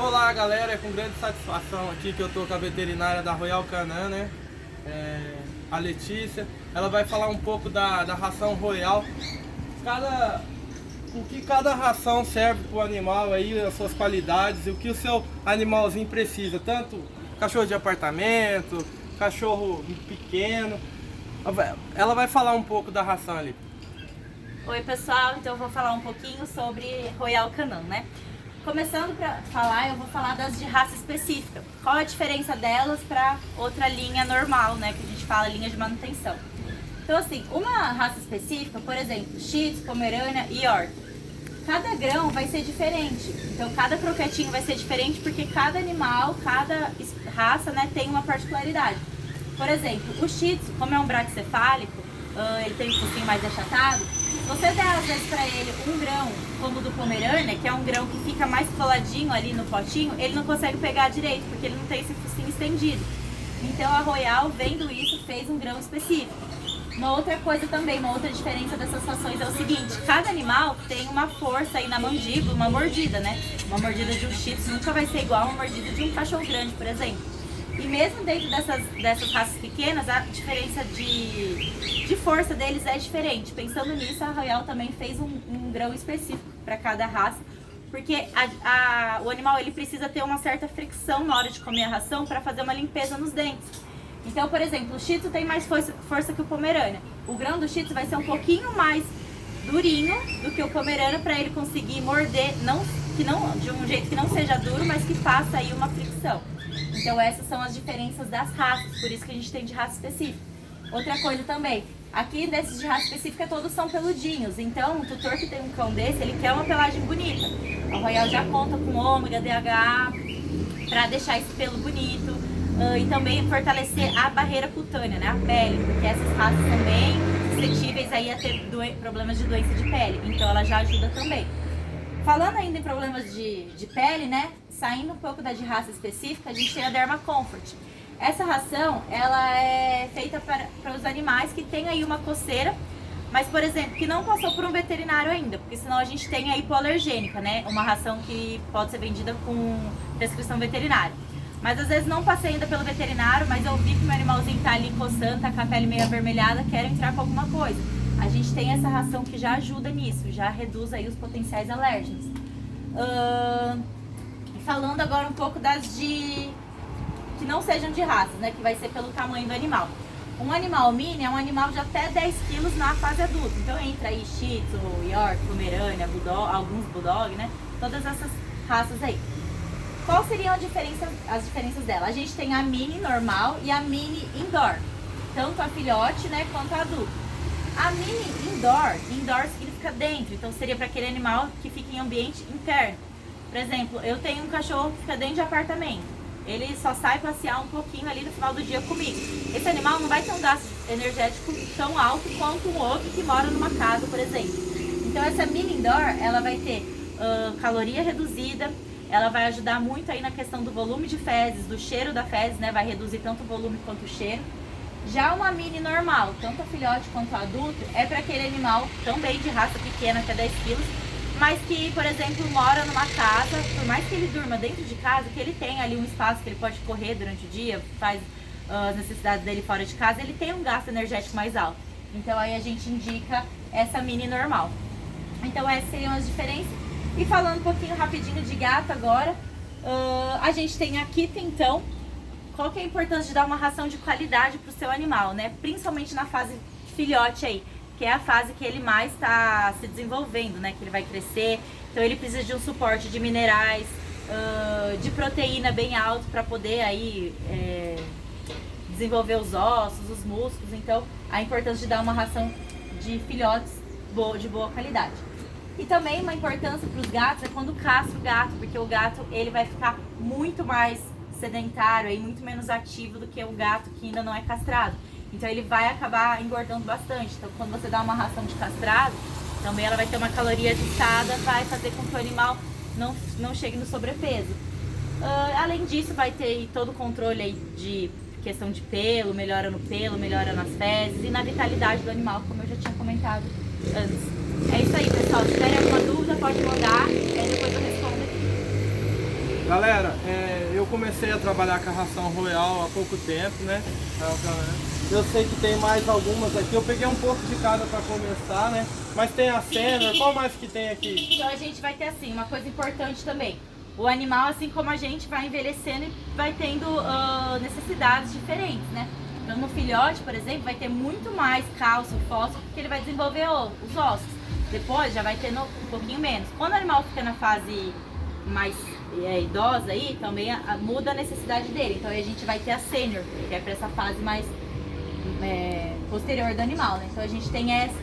Olá galera, é com grande satisfação aqui que eu tô com a veterinária da Royal Canin, né? A Letícia. Ela vai falar um pouco da ração Royal. O que cada ração serve para o animal aí, as suas qualidades e o que o seu animalzinho precisa. Tanto cachorro de apartamento, cachorro pequeno. Ela vai falar um pouco da ração ali. Oi pessoal, então eu vou falar um pouquinho sobre Royal Canin, né? Começando para falar, eu vou falar das de raça específica. Qual a diferença delas para outra linha normal, né? Que a gente fala linha de manutenção. Então assim, uma raça específica, por exemplo, Shih Tzu, Pomerânia e York. Cada grão vai ser diferente. Então cada croquetinho vai ser diferente porque cada animal, cada raça, né, tem uma particularidade. Por exemplo, o Shih Tzu, como é um braquicefálico, ele tem um focinho mais achatado. Se você der às vezes para ele um grão, como o do Pomerânia, que é um grão que fica mais coladinho ali no potinho, ele não consegue pegar direito, porque ele não tem esse focinho estendido. Então a Royal, vendo isso, fez um grão específico. Uma outra coisa também, uma outra diferença dessas rações é o seguinte: cada animal tem uma força aí na mandíbula, uma mordida, né? Uma mordida de um Shih Tzu nunca vai ser igual a uma mordida de um cachorro grande, por exemplo. E mesmo dentro dessas raças pequenas, a diferença de força deles é diferente. Pensando nisso, a Royal também fez um grão específico para cada raça, porque o animal ele precisa ter uma certa fricção na hora de comer a ração para fazer uma limpeza nos dentes. Então, por exemplo, o Shih Tzu tem mais força que o Pomerânia. O grão do Shih Tzu vai ser um pouquinho mais durinho do que o Pomerânia para ele conseguir morder, de um jeito que não seja duro, mas que faça aí uma fricção. Então essas são as diferenças das raças, por isso que a gente tem de raça específica. Outra coisa também, aqui desses de raça específica todos são peludinhos, então o tutor que tem um cão desse, ele quer uma pelagem bonita. A Royal já conta com ômega, DHA, para deixar esse pelo bonito, e também fortalecer a barreira cutânea, né, a pele, porque essas raças são bem suscetíveis aí a ter problemas de doença de pele, então ela já ajuda também. Falando ainda em problemas de pele, né, saindo um pouco da de raça específica, a gente tem a Derma Comfort. Essa ração, ela é feita para os animais que têm aí uma coceira, mas, por exemplo, que não passou por um veterinário ainda, porque senão a gente tem a hipoalergênica, né, uma ração que pode ser vendida com prescrição veterinária. Mas às vezes não passei ainda pelo veterinário, mas eu vi que meu animalzinho tá ali coçando, tá com a pele meio avermelhada, quero entrar com alguma coisa. A gente tem essa ração que já ajuda nisso, já reduz aí os potenciais alérgenos. Falando agora um pouco das que não sejam de raças, né, que vai ser pelo tamanho do animal. Um animal mini é um animal de até 10 quilos na fase adulta. Então entra aí Shih Tzu, York, Pomerânia, Bulldog, alguns Bulldog, né, todas essas raças aí. Qual seriam as diferenças dela? A gente tem a mini normal e a mini indoor, tanto a filhote, né, quanto a adulto. A mini indoor significa dentro, então seria para aquele animal que fica em ambiente interno. Por exemplo, eu tenho um cachorro que fica dentro de apartamento. Ele só sai passear um pouquinho ali no final do dia comigo. Esse animal não vai ter um gasto energético tão alto quanto um outro que mora numa casa, por exemplo. Então essa mini indoor, ela vai ter caloria reduzida, ela vai ajudar muito aí na questão do volume de fezes, do cheiro da fezes, né? Vai reduzir tanto o volume quanto o cheiro. Já uma mini normal, tanto a filhote quanto a adulto, é para aquele animal também de raça pequena, até 10 quilos, mas que, por exemplo, mora numa casa, por mais que ele durma dentro de casa, que ele tem ali um espaço que ele pode correr durante o dia, faz as necessidades dele fora de casa, ele tem um gasto energético mais alto. Então aí a gente indica essa mini normal. Então essas seriam as diferenças. E falando um pouquinho rapidinho de gato agora, a gente tem a Kita, então. Qual que é a importância de dar uma ração de qualidade para o seu animal, né? Principalmente na fase filhote aí, que é a fase que ele mais está se desenvolvendo, né? Que ele vai crescer, então ele precisa de um suporte de minerais, de proteína bem alto para poder aí desenvolver os ossos, os músculos. Então a importância de dar uma ração de filhotes de boa qualidade. E também uma importância para os gatos é quando castra o gato, porque o gato ele vai ficar muito mais sedentário e muito menos ativo do que o gato que ainda não é castrado. Então ele vai acabar engordando bastante. Então quando você dá uma ração de castrado, também ela vai ter uma caloria adicionada, vai fazer com que o animal não chegue no sobrepeso. Além disso, vai ter todo o controle aí de questão de pelo, melhora no pelo, melhora nas fezes e na vitalidade do animal, como eu já tinha comentado antes. É isso aí, pessoal. Se tiverem alguma dúvida, pode mandar, e depois eu respondo aqui. Galera, eu comecei a trabalhar com a ração Royal há pouco tempo, né? Eu sei que tem mais algumas aqui, eu peguei um pouco de cada para começar, né? Mas tem a Senior, qual mais que tem aqui? Então a gente vai ter assim, uma coisa importante também. O animal, assim como a gente, vai envelhecendo e vai tendo necessidades diferentes, né? Então no filhote, por exemplo, vai ter muito mais cálcio, fósforo, porque ele vai desenvolver os ossos. Depois já vai tendo um pouquinho menos. Quando o animal fica na fase mais idosa aí, também muda a necessidade dele. Então aí a gente vai ter a Senior, que é para essa fase mais posterior do animal, né? Então a gente tem essa.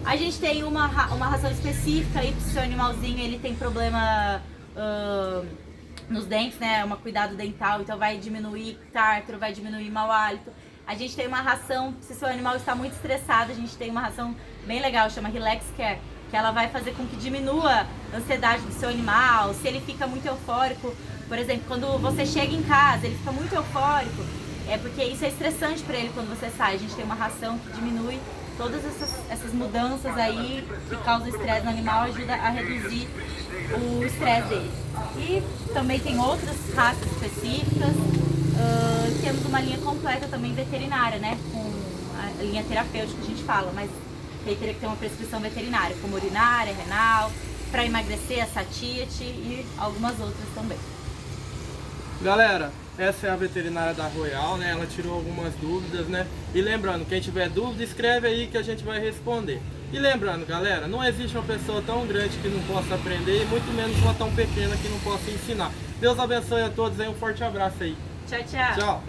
A gente tem uma ração específica aí pro seu animalzinho, ele tem problema nos dentes, né? Um cuidado dental, então vai diminuir tártaro, vai diminuir mau hálito. A gente tem uma ração, se seu animal está muito estressado, a gente tem uma ração bem legal, chama Relax Care, que ela vai fazer com que diminua a ansiedade do seu animal. Se ele fica muito eufórico, por exemplo, quando você chega em casa, ele fica muito eufórico, é porque isso é estressante para ele quando você sai. A gente tem uma ração que diminui todas essas mudanças aí que causam estresse no animal, ajuda a reduzir o estresse dele. E também tem outras raças específicas. Temos uma linha completa também veterinária, né? Com a linha terapêutica que a gente fala, mas aí teria que ter uma prescrição veterinária, como urinária, renal, para emagrecer, a satiety e algumas outras também. Galera, essa é a veterinária da Royal, né? Ela tirou algumas dúvidas, né? E lembrando, quem tiver dúvida, escreve aí que a gente vai responder. E lembrando, galera, não existe uma pessoa tão grande que não possa aprender e muito menos uma tão pequena que não possa ensinar. Deus abençoe a todos aí, um forte abraço aí. Tchau, tchau. Tchau.